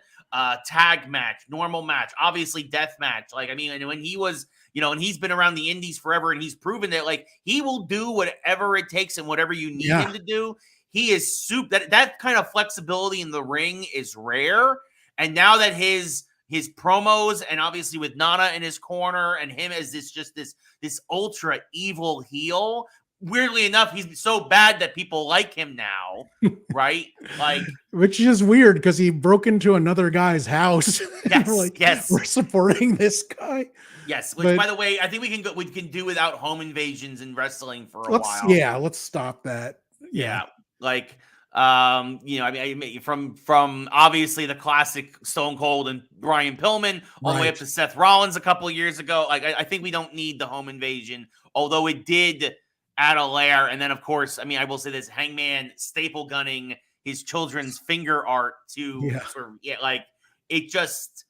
Tag match, normal match, obviously death match. Like, I mean, and when he was, and he's been around the indies forever, and he's proven that, like, he will do whatever it takes and whatever you need him to do. He is that kind of flexibility in the ring is rare. And now that his promos, and obviously with Nana in his corner and him as this ultra evil heel, weirdly enough, he's so bad that people like him now, right? Like, which is weird because he broke into another guy's house. Yes, we're like, yes, we're supporting this guy. Yes. Which, by the way, I think we can do without home invasions in wrestling for a while. Yeah, let's stop that. Yeah, like, I mean, from obviously the classic Stone Cold and Brian Pillman all the way up to Seth Rollins a couple of years ago. Like, I think we don't need the home invasion, although it did add a layer. And then, of course, I mean, I will say this: Hangman staple gunning his children's finger art to sort of, like, it just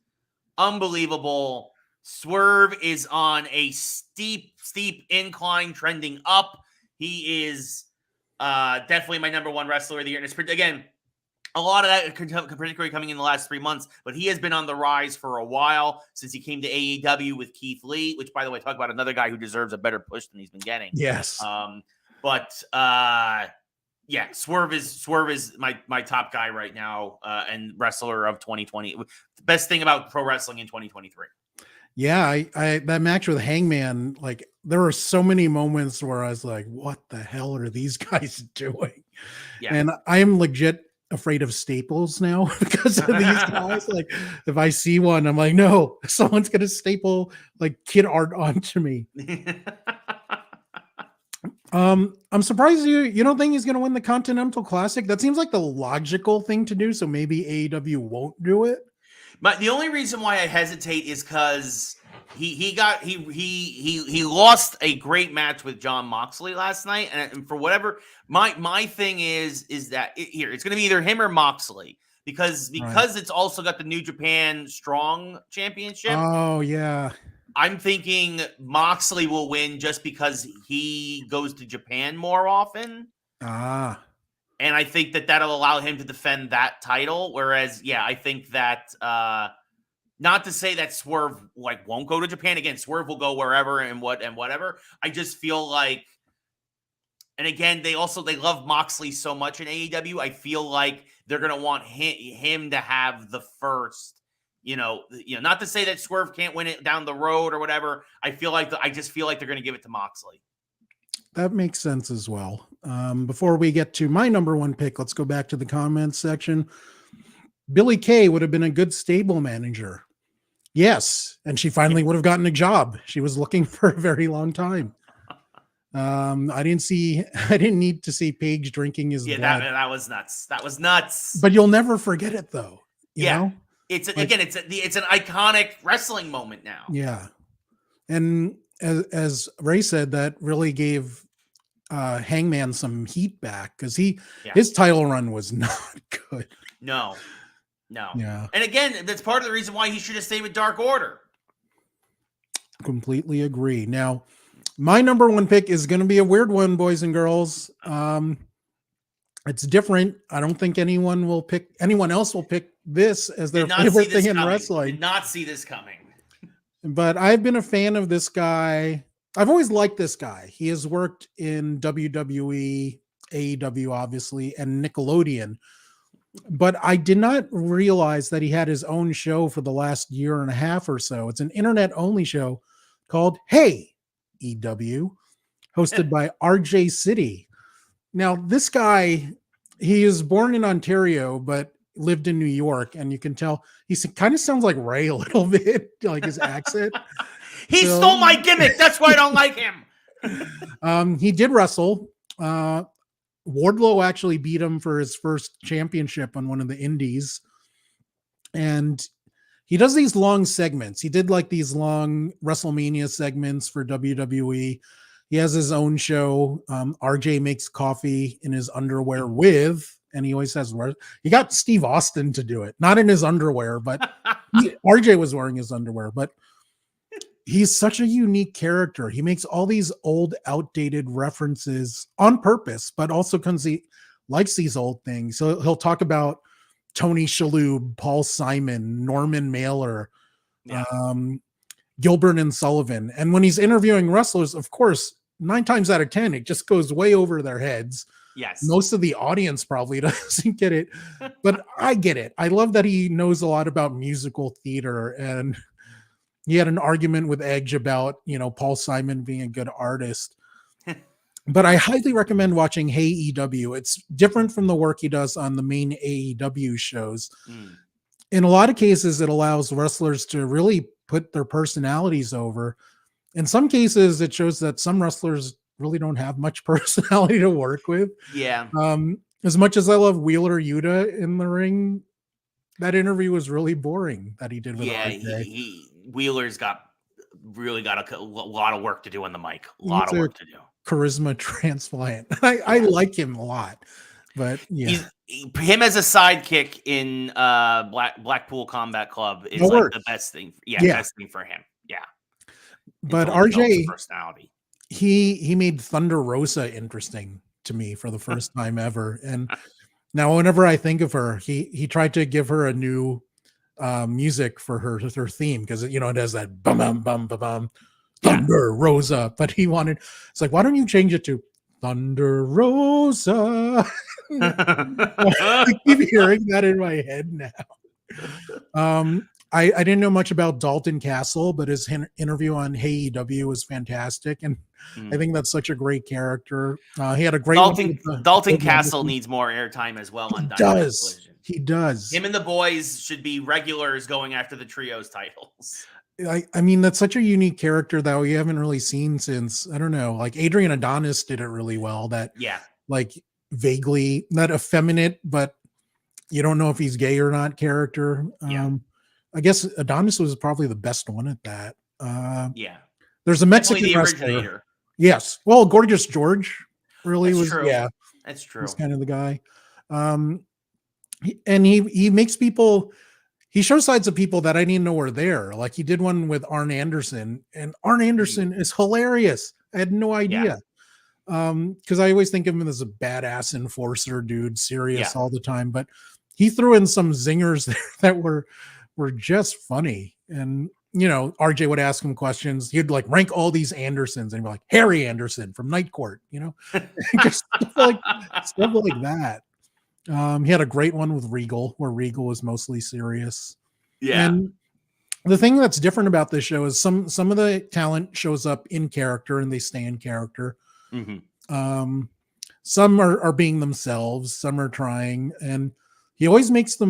unbelievable. Swerve is on a steep incline, trending up. He is definitely my number one wrestler of the year. And it's, again, a lot of that, particularly coming in the last 3 months, but he has been on the rise for a while since he came to AEW with Keith Lee, which, by the way, talk about another guy who deserves a better push than he's been getting. Yes. Yeah, Swerve is my top guy right now, and wrestler of 2020. The best thing about pro wrestling in 2023. Yeah, I that match with Hangman, like there were so many moments where I was like, what the hell are these guys doing? Yeah. And I am legit afraid of staples now because of these guys. Like if I see one, I'm like, no, someone's gonna staple like kid art onto me. I'm surprised you don't think he's gonna win the Continental Classic. That seems like the logical thing to do. So maybe AEW won't do it. The only reason why I hesitate is because he lost a great match with John Moxley last night, and for whatever my thing is that it's going to be either him or Moxley because right. It's also got the New Japan Strong Championship. Oh yeah. I'm thinking Moxley will win just because he goes to Japan more often. And I think that'll allow him to defend that title. Whereas, yeah, I think that not to say that Swerve won't go to Japan again. Swerve will go wherever and whatever. I just feel like, and again, they love Moxley so much in AEW. I feel like they're gonna want him to have the first. Not to say that Swerve can't win it down the road or whatever. I just feel like they're gonna give it to Moxley. That makes sense as well. Before we get to my number one pick, let's go back to the comments section. Billie Kay would have been a good stable manager. Yes. And she finally would have gotten a job. She was looking for a very long time. I didn't need to see Paige drinking his blood. That was nuts. That was nuts. But you'll never forget it though. You know? It's an iconic wrestling moment now. Yeah. And as Ray said, that really gave Hangman some heat back because his title run was not good. No. Yeah. And again, that's part of the reason why he should have stayed with Dark Order. Completely agree. Now, my number one pick is going to be a weird one, boys and girls. It's different. I don't think anyone else will pick this as their favorite thing in wrestling. Did not see this coming. But I've been a fan of this guy. I've always liked this guy. He has worked in WWE, AEW, obviously, and Nickelodeon. But I did not realize that he had his own show for the last year and a half or so. It's an internet-only show called Hey EW, hosted by RJ City. Now, this guy, he is born in Ontario, but lived in New York, and you can tell he kind of sounds like Ray a little bit, like his accent. He stole my gimmick. That's why I don't like him. He did wrestle. Wardlow actually beat him for his first championship on one of the indies. And he does these long segments. He did like these long WrestleMania segments for WWE. He has his own show. RJ makes coffee in his underwear and he always has, he got Steve Austin to do it, not in his underwear, but RJ was wearing his underwear, but he's such a unique character. He makes all these old, outdated references on purpose, but also because he likes these old things. So he'll talk about Tony Shalhoub, Paul Simon, Norman Mailer, Gilbert and Sullivan. And when he's interviewing wrestlers, of course, 9 times out of 10, it just goes way over their heads. Yes. Most of the audience probably doesn't get it, but I get it. I love that he knows a lot about musical theater, and he had an argument with Edge about, Paul Simon being a good artist. But I highly recommend watching Hey EW. It's different from the work he does on the main AEW shows. In a lot of cases, it allows wrestlers to really put their personalities over. In some cases, it shows that some wrestlers really don't have much personality to work with. Yeah. As much as I love Wheeler Yuta in the ring, that interview was really boring that he did with RJ. Wheeler's really got a lot of work to do on the mic. A lot of work to do. Charisma transplant. I like him a lot, but yeah. Him as a sidekick in Blackpool Combat Club is the best thing. Best thing for him. Yeah. But RJ, personality. He made Thunder Rosa interesting to me for the first time ever. And Now, whenever I think of her, he tried to give her a new music for her theme because it has that bum bum bum bum bum Thunder Rosa, but it's like, why don't you change it to Thunder Rosa? I keep hearing that in my head now. I didn't know much about Dalton Castle, but his interview on Hey EW was fantastic, and I think that's such a great character. He had a great Dalton Castle needs more airtime as well on Dynamite Collision. He does. Him and the boys should be regulars going after the trios titles. I mean, that's such a unique character that we haven't really seen since, I don't know, like Adrian Adonis did it really well. That like vaguely not effeminate, but you don't know if he's gay or not character. I guess Adonis was probably the best one at that. There's a Mexican wrestler. Yes. Well, Gorgeous George really was. True. Yeah, that's true. He's kind of the guy. And he makes people. He shows sides of people that I didn't know were there. Like he did one with Arn Anderson, and Arn Anderson is hilarious. I had no idea. Because I always think of him as a badass enforcer dude, serious all the time. But he threw in some zingers there that were just funny. And RJ would ask him questions. He'd like rank all these Andersons and be like, Harry Anderson from Night Court, just stuff like that. He had a great one with Regal, where Regal was mostly serious. And the thing that's different about this show is some of the talent shows up in character and they stay in character. Some are being themselves, some are trying, and he makes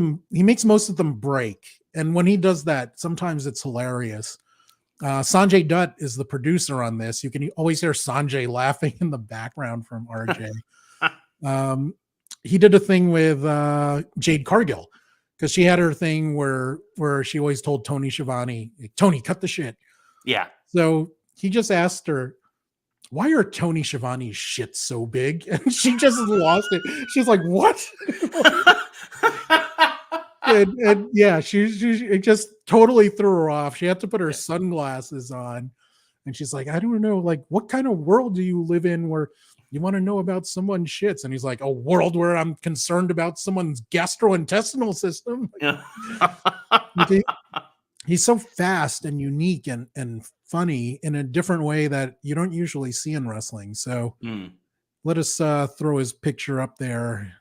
most of them break. And when he does that, sometimes it's hilarious. Sanjay Dutt is the producer on this. You can always hear Sanjay laughing in the background from RJ. He did a thing with Jade Cargill, because she had her thing where she always told Tony Schiavone, Tony, cut the shit. So he just asked her, why are Tony Schiavone's shit so big? And she just lost it. She's like, what? and it just totally threw her off. She had to put her sunglasses on. And she's like, I don't know, like, what kind of world do you live in where you want to know about someone's shits? And he's like, a world where I'm concerned about someone's gastrointestinal system. He's so fast and unique and funny in a different way that you don't usually see in wrestling. So let us throw his picture up there.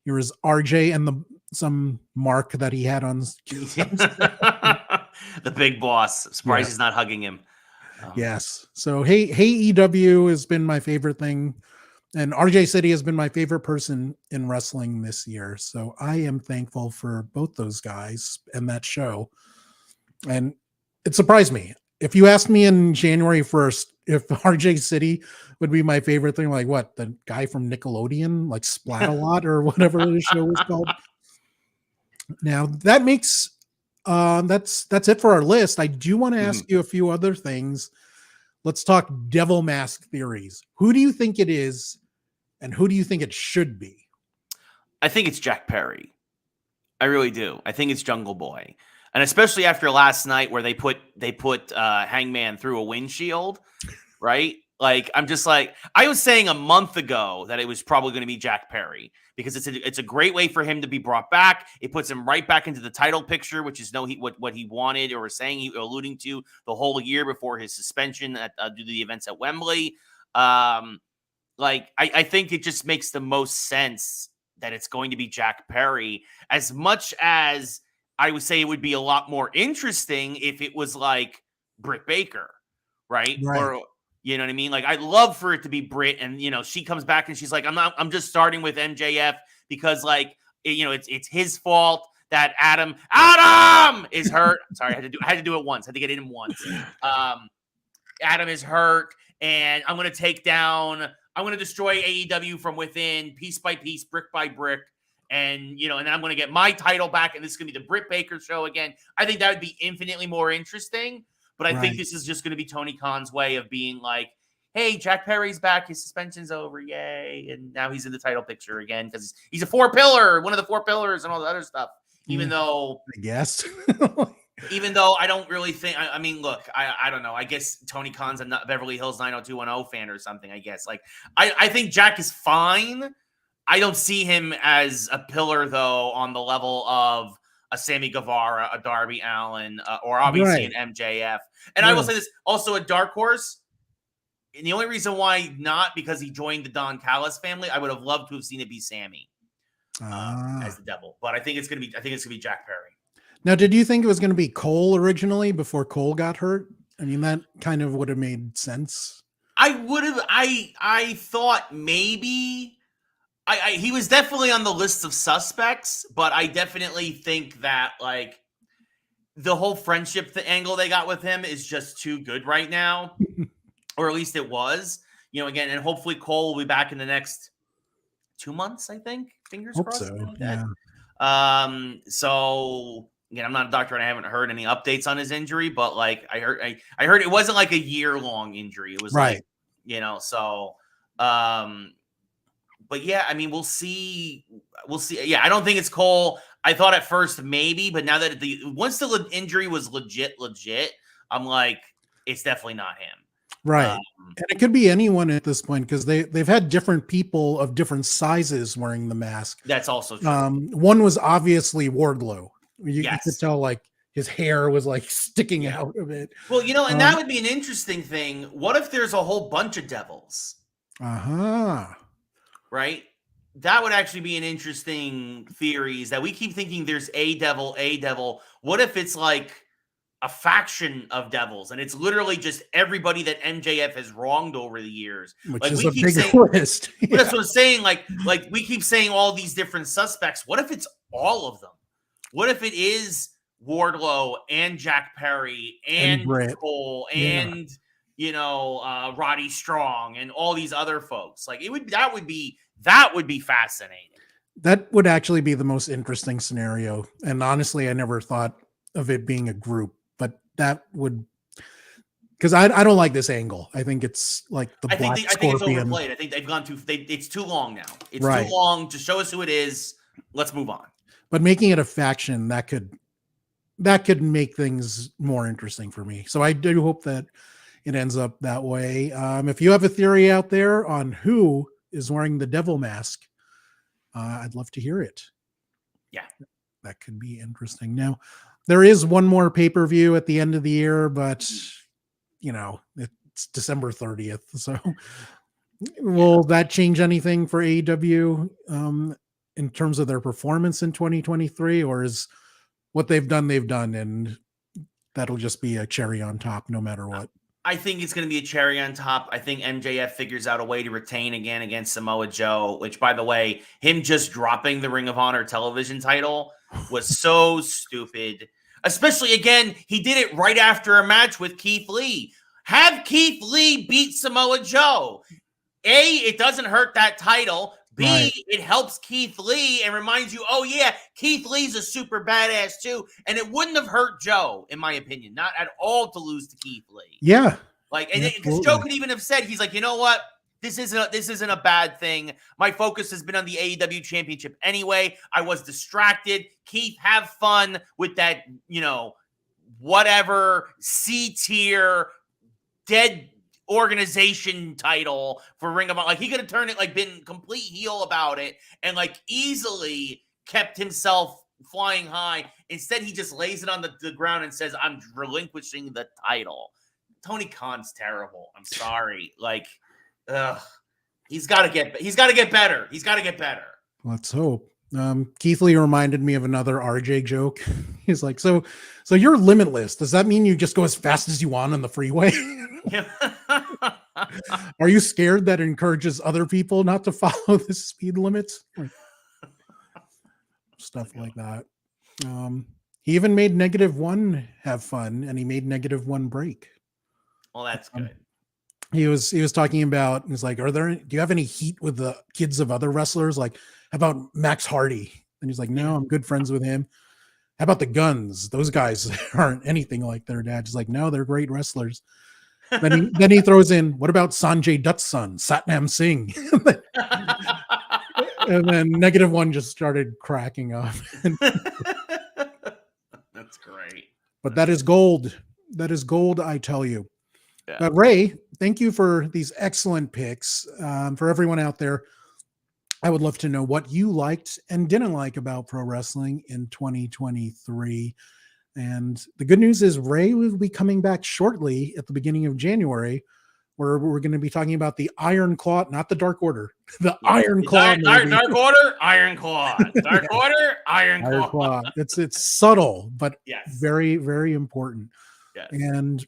Here is RJ and some mark that he had on. The big boss. Surprised he's not hugging him. Yes. So hey EW has been my favorite thing. And RJ City has been my favorite person in wrestling this year. So I am thankful for both those guys and that show. And it surprised me. If you asked me in January 1st if RJ City would be my favorite thing, like what, the guy from Nickelodeon, like Splat-A-Lot or whatever the show was called. Now that makes that's it for our list. I do want to ask you a few other things. Let's talk devil mask theories. Who do you think it is, and who do you think it should be? I think it's Jack Perry. I really do. I think it's Jungle Boy. And especially after last night where they put Hangman through a windshield, right? Like, I'm just like, I was saying a month ago that it was probably going to be Jack Perry because it's a great way for him to be brought back. It puts him right back into the title picture, which is what he wanted or was saying, alluding to the whole year before his suspension due to the events at Wembley. I think it just makes the most sense that it's going to be Jack Perry, as much as I would say it would be a lot more interesting if it was like Britt Baker, right? Or, you know what I mean? Like, I'd love for it to be Britt, and she comes back and she's like, I'm just starting with MJF because it's his fault that Adam is hurt. Sorry, I had to do it once. I had to get it in once. Adam is hurt, and I'm going to destroy AEW from within, piece by piece, brick by brick. And then I'm going to get my title back, and this is going to be the Britt Baker show again. I think that would be infinitely more interesting. But I think this is just going to be Tony Khan's way of being like, hey, Jack Perry's back. His suspension's over. Yay. And now he's in the title picture again because he's a one of the 4 pillars and all the other stuff. Even though, I guess, even though I don't really think, I mean, look, I don't know. I guess Tony Khan's a Beverly Hills 90210 fan or something, I guess. Like, I think Jack is fine. I don't see him as a pillar, though, on the level of a Sammy Guevara, a Darby Allin, or obviously Right. an MJF. And I will say this, also a dark horse. And the only reason why not, because he joined the Don Callis family. I would have loved to have seen it be Sammy as the devil. But I think it's gonna be Jack Perry. Now, did you think it was going to be Cole originally before Cole got hurt? I mean, that kind of would have made sense. I would have. I thought maybe. He was definitely on the list of suspects, but I definitely think that like the whole friendship angle they got with him is just too good right now, or at least it was. You know, again, and hopefully Cole will be back in the next 2 month. I think. Fingers Hope crossed. so. Like Yeah. So again, I'm not a doctor and I haven't heard any updates on his injury, but like I heard it wasn't like a year-long injury. It was Right. like, you know, so but yeah, I mean, we'll see. We'll see. Yeah, I don't think it's Cole. I thought at first maybe, but now that once the injury was legit, I'm like, it's definitely not him. Right. And it could be anyone at this point because they've had different people of different sizes wearing the mask. That's also true. One was obviously Wardlow. You could Yes. tell like his hair was like sticking out of it. Well, you know, and that would be an interesting thing. What if there's a whole bunch of devils? Right? That would actually be an interesting theory, is that we keep thinking there's a devil. What if it's like a faction of devils and it's literally just everybody that MJF has wronged over the years? Which like is we a keep big saying, list. But that's what I'm saying. Like we keep saying all these different suspects. What if it's all of them? What if it is Wardlow and Jack Perry and Cole and you know, Roddy Strong and all these other folks? Like that would be fascinating. That would actually be the most interesting scenario. And honestly, I never thought of it being a group, but that would, because I don't like this angle. I think it's like the Black Scorpion. I think it's overplayed. I think they've gone it's too long now. It's too long. Just show us who it is. Let's move on. But making it a faction, that could make things more interesting for me. So I do hope that it ends up that way. If you have a theory out there on who is wearing the devil mask, I'd love to hear it. Yeah, that could be interesting. Now, there is one more pay-per-view at the end of the year, but you know, it's December 30th. So will that change anything for AEW in terms of their performance in 2023, or is what they've done, and that'll just be a cherry on top no matter what? I think it's going to be a cherry on top. I think MJF figures out a way to retain again against Samoa Joe, which, by the way, him just dropping the Ring of Honor television title was so stupid. Especially, again, he did it right after a match with Keith Lee. Have Keith Lee beat Samoa Joe. A, it doesn't hurt that title. B, it helps Keith Lee and reminds you, oh, yeah, Keith Lee's a super badass, too. And it wouldn't have hurt Joe, in my opinion. Not at all to lose to Keith Lee. Yeah. Like, and because Joe could even have said, he's like, you know what? This isn't a bad thing. My focus has been on the AEW championship anyway. I was distracted. Keith, have fun with that, you know, whatever C-tier dead organization title for Ring of Honor. Like, he could have turned it, like, been complete heel about it and like easily kept himself flying high. Instead, he just lays it on the ground and says, I'm relinquishing the title. Tony Khan's terrible. I'm sorry. Like, he's got to get better. He's got to get better. Let's hope. Keith Lee reminded me of another RJ joke. He's like, so you're limitless. Does that mean you just go as fast as you want on the freeway? Are you scared that encourages other people not to follow the speed limits? Stuff like that. He even made -1 have fun, and he made -1 break. Well, that's good. He was talking about, he's like, do you have any heat with the kids of other wrestlers? Like, how about Max Hardy? And he's like, no, I'm good friends with him. How about the Guns? Those guys aren't anything like their dad. He's like, no, they're great wrestlers. Then he throws in, what about Sanjay Dutt's son, Satnam Singh? And then -1 just started cracking up. That's great. But that is gold. That is gold, I tell you. Yeah. Ray, thank you for these excellent picks. For everyone out there, I would love to know what you liked and didn't like about pro wrestling in 2023. And the good news is Ray will be coming back shortly at the beginning of January, where we're going to be talking about the Iron Claw, not the Dark Order, the Iron Claw movie. Dark Order, Iron Claw. Dark Yeah. Order, Iron Iron Claw. Claw. It's subtle, but Yes. very, very important. Yes. And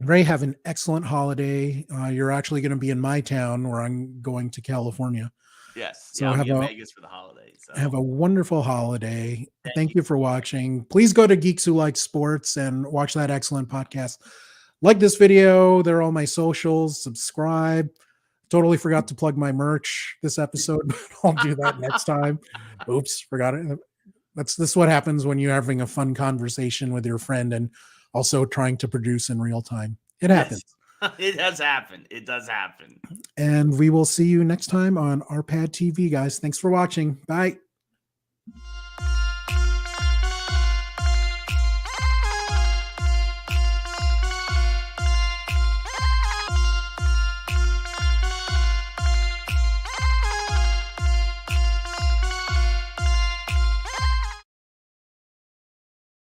Ray, have an excellent holiday. You're actually going to be in my town where I'm going to California. Yes. So I'll have be in a Vegas for the holidays. So. have a wonderful holiday. Thank you. you for watching. Please go to Geeks Who Like Sports and watch that excellent podcast. Like this video. They're all my socials. Subscribe. Totally forgot to plug my merch this episode, but I'll do that next time. Oops, forgot it. This is what happens when you're having a fun conversation with your friend and also trying to produce in real time. It happens. It does happen. It does happen. And we will see you next time on RPadTV, guys. Thanks for watching. Bye.